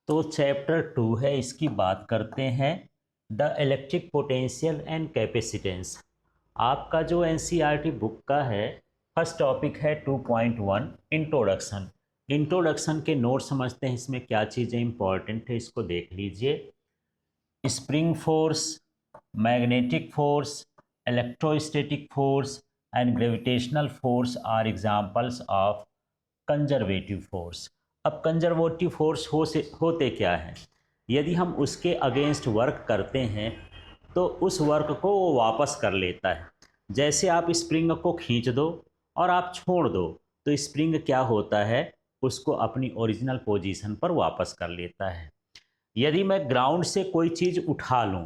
तो चैप्टर 2 है, इसकी बात करते हैं the electric potential and capacitance. आपका जो एनसीईआरटी बुक का है, फर्स्ट टॉपिक है 2.1 इंट्रोडक्शन। इंट्रोडक्शन के नोट समझते हैं, इसमें क्या चीज़ें इंपॉर्टेंट है इसको देख लीजिए। Spring force, magnetic force, electrostatic force and gravitational force are examples of conservative force. अब कंजर्वेटिव फोर्स होते क्या हैं? यदि हम उसके अगेंस्ट वर्क करते हैं तो उस वर्क को वो वापस कर लेता है। जैसे आप स्प्रिंग को खींच दो और आप छोड़ दो तो स्प्रिंग क्या होता है, उसको अपनी ओरिजिनल पोजीशन पर वापस कर लेता है। यदि मैं ग्राउंड से कोई चीज़ उठा लूँ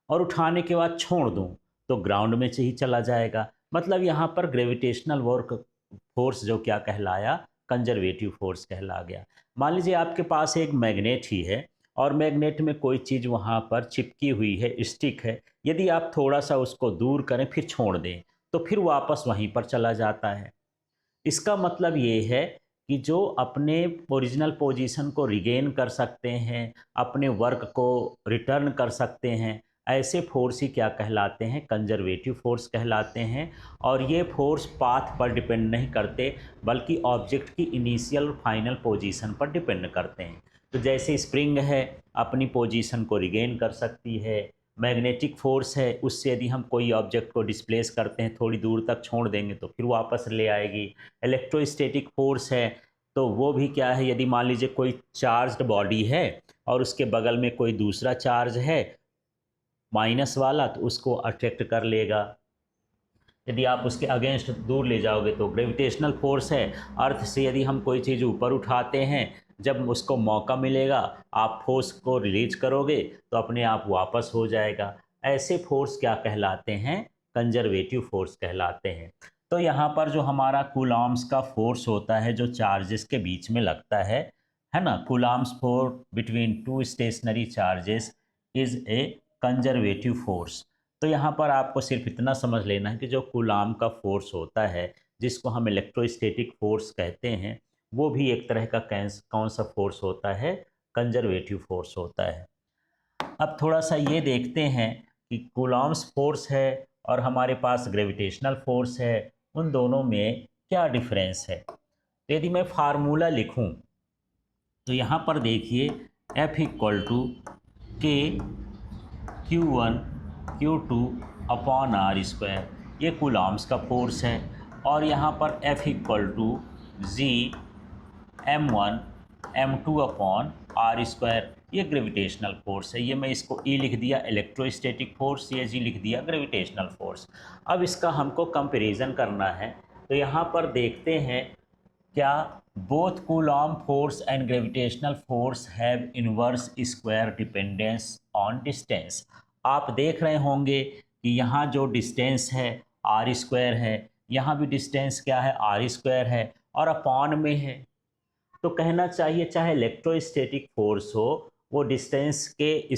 और उठाने के बाद छोड़ दूँ तो ग्राउंड में से ही चला जाएगा। मतलब यहाँ पर ग्रेविटेशनल वर्क फोर्स जो क्या कहलाया, कंजर्वेटिव फोर्स कहला गया। मान लीजिए आपके पास एक मैग्नेट ही है और मैग्नेट में कोई चीज़ वहाँ पर चिपकी हुई है, स्टिक है। यदि आप थोड़ा सा उसको दूर करें फिर छोड़ दें तो फिर वापस वहीं पर चला जाता है। इसका मतलब ये है कि जो अपने ओरिजिनल पोजीशन को रिगेन कर सकते हैं, अपने वर्क को रिटर्न कर सकते हैं, ऐसे फोर्स ही क्या कहलाते हैं, कंजर्वेटिव फोर्स कहलाते हैं। और ये फोर्स पाथ पर डिपेंड नहीं करते बल्कि ऑब्जेक्ट की इनिशियल और फाइनल पोजीशन पर डिपेंड करते हैं। तो जैसे स्प्रिंग है अपनी पोजीशन को रिगेन कर सकती है, मैग्नेटिक फोर्स है उससे यदि हम कोई ऑब्जेक्ट को डिस्प्लेस करते हैं थोड़ी दूर तक छोड़ देंगे तो फिर वापस ले आएगी। इलेक्ट्रोस्टैटिक फोर्स है तो वो भी क्या है, यदि मान लीजिए कोई चार्ज्ड बॉडी है और उसके बगल में कोई दूसरा चार्ज है माइनस वाला तो उसको अट्रैक्ट कर लेगा। यदि आप उसके अगेंस्ट दूर ले जाओगे तो ग्रेविटेशनल फोर्स है। अर्थ से यदि हम कोई चीज़ ऊपर उठाते हैं, जब उसको मौका मिलेगा आप फोर्स को रिलीज करोगे तो अपने आप वापस हो जाएगा। ऐसे फोर्स क्या कहलाते हैं, कंजर्वेटिव फोर्स कहलाते हैं। तो यहाँ पर जो हमारा कूलॉम्स का फोर्स होता है जो चार्जेस के बीच में लगता है ना, Coulomb's force between two stationary charges is a conservative force. तो यहाँ पर आपको सिर्फ इतना समझ लेना है कि जो कूलाम का फोर्स होता है जिसको हम इलेक्ट्रोस्टैटिक फोर्स कहते हैं, वो भी एक तरह का कौन सा फोर्स होता है, कंजर्वेटिव फोर्स होता है। अब थोड़ा सा ये देखते हैं कि कूलॉम्स फोर्स है और हमारे पास ग्रेविटेशनल फोर्स है, उन दोनों में क्या डिफरेंस है। तो यदि मैं फार्मूला लिखूं तो यहाँ पर देखिए F equal to k Q1 Q2 upon r square, ये कूलॉम्स का फोर्स है। और यहाँ पर F equal to G M1 M2 upon r square, ये ग्रेविटेशनल फोर्स है। ये मैं इसको E लिख दिया इलेक्ट्रोस्टैटिक फोर्स, ये जी लिख दिया ग्रेविटेशनल फोर्स। अब इसका हमको कंपैरिजन करना है तो यहाँ पर देखते हैं क्या both Coulomb force and gravitational force have inverse square dependence on distance. आप देख रहे होंगे कि यहाँ जो डिस्टेंस है आर स्क्वायर है, यहाँ भी डिस्टेंस क्या है, आर स्क्वायर है और अपॉन में है। तो कहना चाहिए चाहे इलेक्ट्रोस्टैटिक फोर्स हो वो डिस्टेंस के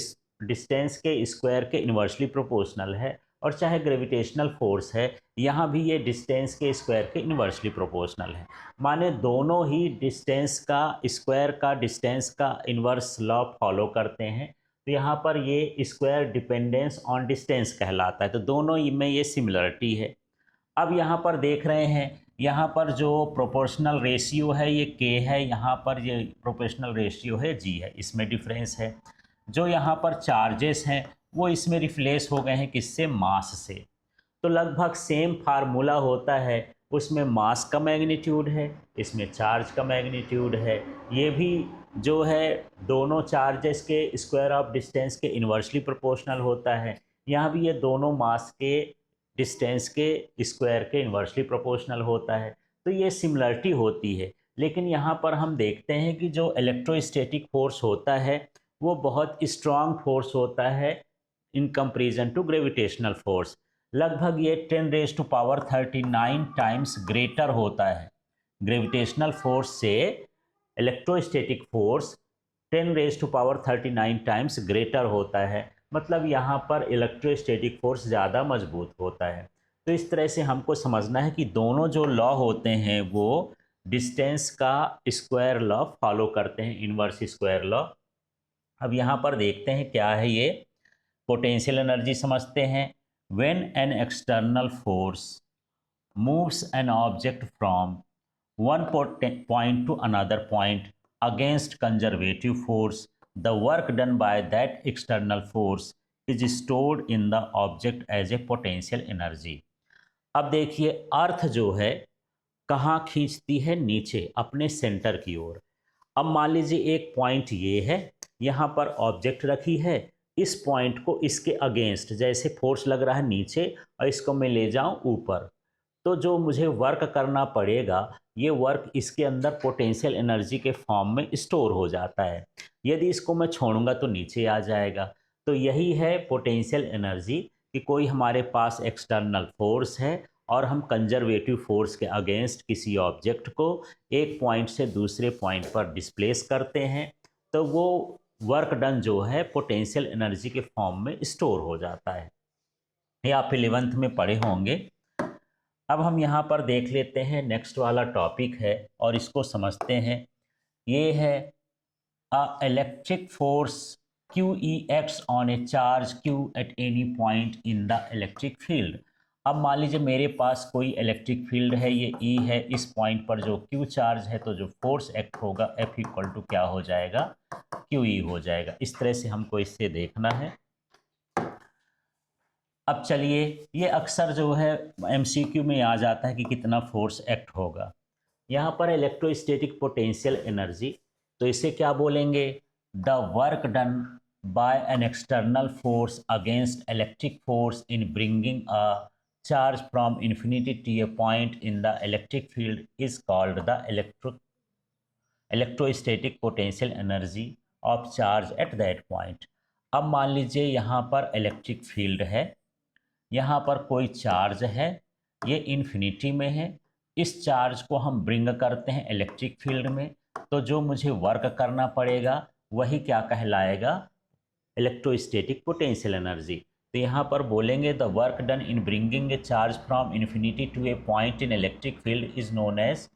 स्क्वायर के इन्वर्सली प्रोपोर्शनल है, और चाहे ग्रेविटेशनल फोर्स है यहाँ भी ये डिस्टेंस के स्क्वायर के इन्वर्सली प्रोपोर्शनल है। माने दोनों ही डिस्टेंस का स्क्वायर का डिस्टेंस का इन्वर्स लॉ फॉलो करते हैं। तो यहाँ पर ये स्क्वायर डिपेंडेंस ऑन डिस्टेंस कहलाता है, तो दोनों में ये सिमिलरिटी है। अब यहाँ पर देख रहे हैं, यहाँ पर जो प्रोपोर्शनल रेशियो है ये के है, यहाँ पर ये प्रोपोर्शनल रेशियो है जी है, इसमें डिफरेंस है। जो यहाँ पर चार्जेस हैं वो इसमें रिप्लेस हो गए हैं किससे, मास से। तो लगभग सेम फार्मूला होता है, उसमें मास का मैग्नीट्यूड है, इसमें चार्ज का मैग्नीट्यूड है। ये भी जो है दोनों चार्जेस के स्क्वायर ऑफ डिस्टेंस के इन्वर्सली प्रोपोर्शनल होता है। यहाँ भी ये दोनों मास के डिस्टेंस के स्क्वायर के इन्वर्सली प्रोपोर्शनल होता है। तो ये सिमिलरिटी होती है। लेकिन यहाँ पर हम देखते हैं कि जो इलेक्ट्रोस्टैटिक फोर्स होता है वो बहुत स्ट्रांग फोर्स होता है in comparison to gravitational force. लगभग ये 10⁻39 टाइम्स ग्रेटर होता है। ग्रेविटेशनल फोर्स से इलेक्ट्रोस्टैटिक फोर्स 10⁻39 टाइम्स ग्रेटर होता है। मतलब यहाँ पर इलेक्ट्रोस्टैटिक फोर्स ज़्यादा मजबूत होता है। तो इस तरह से हमको समझना है कि दोनों जो लॉ होते हैं वो डिस्टेंस का स्क्वायर लॉ फॉलो करते हैं, इनवर्स स्क्वायर लॉ। अब यहाँ पर देखते हैं क्या है ये पोटेंशियल एनर्जी समझते हैं। When an external force moves an object from one point to another point against conservative force, the work done by that external force is stored in the object as a potential energy। अब देखिए अर्थ जो है कहाँ खींचती है, नीचे अपने centre की ओर। अब मान लीजिए एक पॉइंट ये है, यहाँ पर ऑब्जेक्ट रखी है, इस पॉइंट को इसके अगेंस्ट जैसे फोर्स लग रहा है नीचे और इसको मैं ले जाऊं ऊपर, तो जो मुझे वर्क करना पड़ेगा ये वर्क इसके अंदर पोटेंशियल एनर्जी के फॉर्म में स्टोर हो जाता है। यदि इसको मैं छोड़ूंगा तो नीचे आ जाएगा। तो यही है पोटेंशियल एनर्जी कि कोई हमारे पास एक्सटर्नल फोर्स है और हम कंजर्वेटिव फोर्स के अगेंस्ट किसी ऑब्जेक्ट को एक पॉइंट से दूसरे पॉइंट पर डिस्प्लेस करते हैं, तो वो वर्क डन जो है पोटेंशियल एनर्जी के फॉर्म में स्टोर हो जाता है। ये आप 11th में पढ़े होंगे। अब हम यहाँ पर देख लेते हैं, नेक्स्ट वाला टॉपिक है और इसको समझते हैं। ये है a electric force q E acts on a charge q at any point in the electric field. अब मान लीजिए मेरे पास कोई इलेक्ट्रिक फील्ड है, ये ई है, इस पॉइंट पर जो क्यू चार्ज है, तो जो फोर्स एक्ट होगा एफ इक्वल टू क्या हो जाएगा, क्यू ई हो जाएगा। इस तरह से हमको इससे देखना है। अब चलिए, ये अक्सर जो है एमसीक्यू में आ जाता है कि कितना फोर्स एक्ट होगा। यहाँ पर इलेक्ट्रोस्टैटिक पोटेंशियल एनर्जी, तो इसे क्या बोलेंगे, the work done by an external force against electric force in bringing a charge from infinity to a point in the electric field is called the electrostatic potential energy of charge at that point. अब मान लीजिए यहाँ पर electric field है, यहाँ पर कोई charge है, ये इन्फिनिटी में है, इस चार्ज को हम ब्रिंग करते हैं इलेक्ट्रिक फील्ड में, तो जो मुझे वर्क करना पड़ेगा वही क्या कहलाएगा, इलेक्ट्रोस्टैटिक पोटेंशियल एनर्जी। तो यहाँ पर बोलेंगे the work done in bringing a charge from infinity to a point in electric field is known as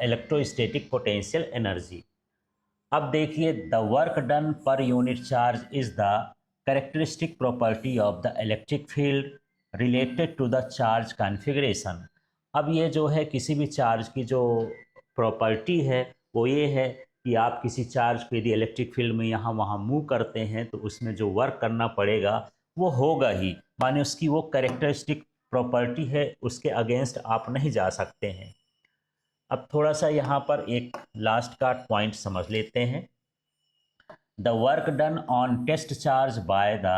electrostatic potential energy. अब देखिए, the work done per unit charge is the characteristic property of the electric field related to the charge configuration. अब ये जो है किसी भी charge की जो प्रॉपर्टी है वो ये है कि आप किसी चार्ज को यदि इलेक्ट्रिक फील्ड में यहाँ वहाँ मूव करते हैं तो उसमें जो वर्क करना पड़ेगा वो होगा ही, माने उसकी वो कैरेक्टरिस्टिक प्रॉपर्टी है, उसके अगेंस्ट आप नहीं जा सकते हैं। अब थोड़ा सा यहाँ पर एक लास्ट का पॉइंट समझ लेते हैं। The work done on test charge by the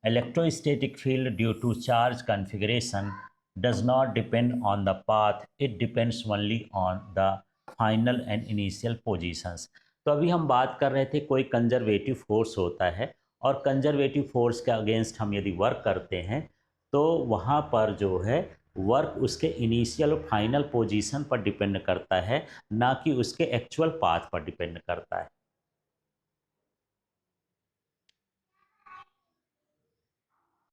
electrostatic field due to charge configuration does not depend on the path, it depends only on the final and initial positions। तो अभी हम बात कर रहे थे कोई कंजर्वेटिव फोर्स होता है और कंजर्वेटिव फोर्स के अगेंस्ट हम यदि वर्क करते हैं तो वहाँ पर जो है वर्क उसके इनिशियल और फाइनल पोजीशन पर डिपेंड करता है, ना कि उसके एक्चुअल पाथ पर डिपेंड करता है।